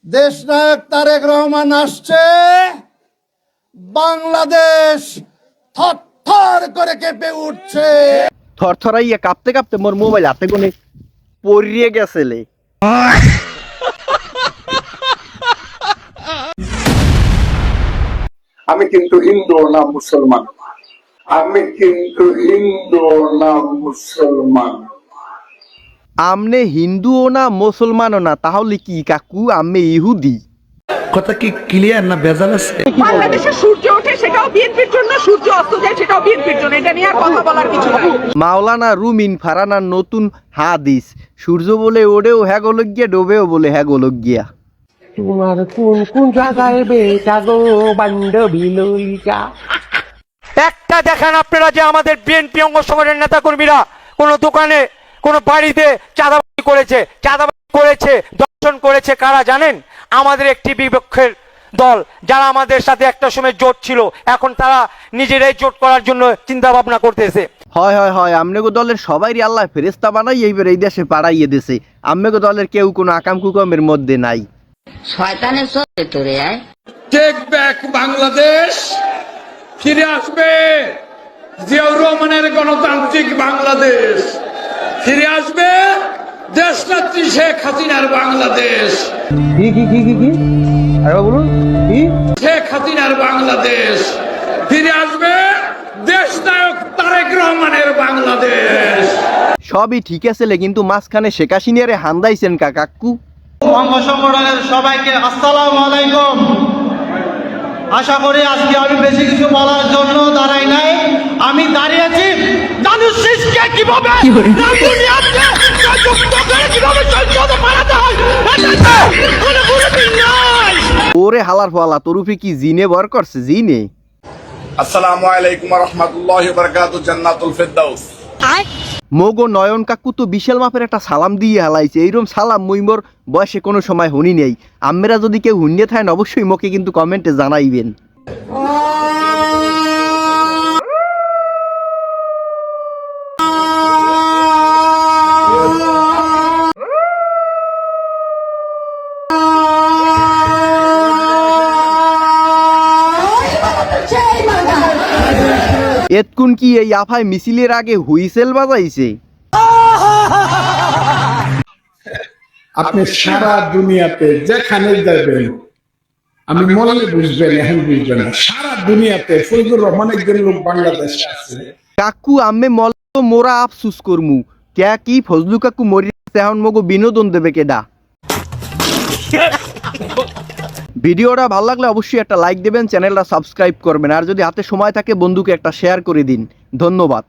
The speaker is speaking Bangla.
দেশনায়ক তারেক রহমান আসছে, বাংলাদেশ থরথর করে কেঁপে উঠছে। থরথরাইয়া কাঁপতে কাঁপতে মোর মোবাইল হাতে কোনে পড়িয়ে গেছেলে। আমি কিন্তু হিন্দু না মুসলমান, আমি কিন্তু হিন্দু না মুসলমান। আমনে হিন্দুও না মুসলমানও না, তাহলে কি কাকু আমি ইহুদি? কথা কি ক্লিয়ার না ভেজাল আছে? বাংলাদেশে সূর্য ওঠে সেটাও বিএনপির জন্য, সূর্য অস্ত যায় সেটাও বিএনপির জন্য, এটা নিয়ে আর কথা বলার কিছু নাই। মাওলানা রুমিন ফারানার নতুন হাদিস, সূর্য বলে ওড়েও হ্যাঁ গোলক গিয়া, ডোবেও বলে হ্যাঁ গোলক গিয়া। তোমার কোন কোন জায়গায় বেটা গো বান্ধবী ললিতা। একটা দেখেন আপনারা যে আমাদের বিএনপি অঙ্গ সংগঠনের নেতা কর্মীরা কোনো দোকানে কোনো বাড়িতে চাঁদাবাজি করেছে, দর্শন করেছে কারা জানেন? আমাদের একটি বিপক্ষের দল, যারা আমাদের সাথে একটা সময় জোট ছিল, এখন তারা নিজেরাই জোট করার জন্য চিন্তা ভাবনা করতেছে। হয় হয় হয়, আমনেগো দলের সবাই আল্লাহ ফেরেস্তা বানাই এইবার এই দেশে পাড়াইয়ে দিছে। আমনেগো দলের কেউ কোনো আকাম কুকামের মধ্যে নাই। শয়তানের চোখে তোরে আয়। টেক ব্যাক বাংলাদেশ, ফিরে আসবে জিয়াউর রহমানের গণতান্ত্রিক বাংলাদেশ, ফিরে আসবে দেশনেত্রী শেখ হাসিনার বাংলাদেশ, কি কি কি কি কি আরে বলুন কি? শেখ হাসিনার বাংলাদেশ, ফিরে আসবে দেশনায়ক তারেক রহমানের বাংলাদেশ। সবই ঠিক আছে, কিন্তু মাঝখানে শেখ হাসিনারে হান্দাইছেন কাকু। অঙ্গ সংগঠনের সবাইকে আসসালামু আলাইকুম। আশা করি আজকে আমি বেশি কিছু বলার জন্য দাঁড়াই নাই, আমি দাঁড়িয়েছি দানুশ শেষকে কিভাবে ওরে হালার ফালা, তোরুফি কি জিনে বর করছে? জিনে। আসসালামু আলাইকুম ওয়া রাহমাতুল্লাহি ওয়া বারাকাতুহু, জান্নাতুল ফেরদাউস। মগো নয়ন কাকু তো বিশাল মাপের একটা সালাম দিয়ে হালাইছে। এইরকম সালাম মুই মোর বয়সে কোনো সময় শুনি নেই। আম্মেরা যদি কেউ হুনিয়ে থাকেন অবশ্যই মোকে কিন্তু কমেন্টে জানাইবেন। এতকুন কি এই আফায় মিছিলের আগে হুইসেল বাজাইছে? আপনি সারা দুনিয়াতে যেখানে যাবেন, আমি মনে বুঝবেন, এখন বুঝবেন না, সারা দুনিয়াতে ফজলুর রহমান একজন লোক বাংলাদেশে আছে। কাকু আম্মে মল তো মোরা আফসুস করমু কে কি ফজলু কাকু মরি এখন মগো বিনোদন দেবে কেডা? ভিডিওটা ভালো লাগলে অবশ্যই একটা লাইক দেবেন, চ্যানেলটা সাবস্ক্রাইব করবেন, আর যদি হাতে সময় থাকে বন্ধুকে একটা শেয়ার করে দিন। ধন্যবাদ।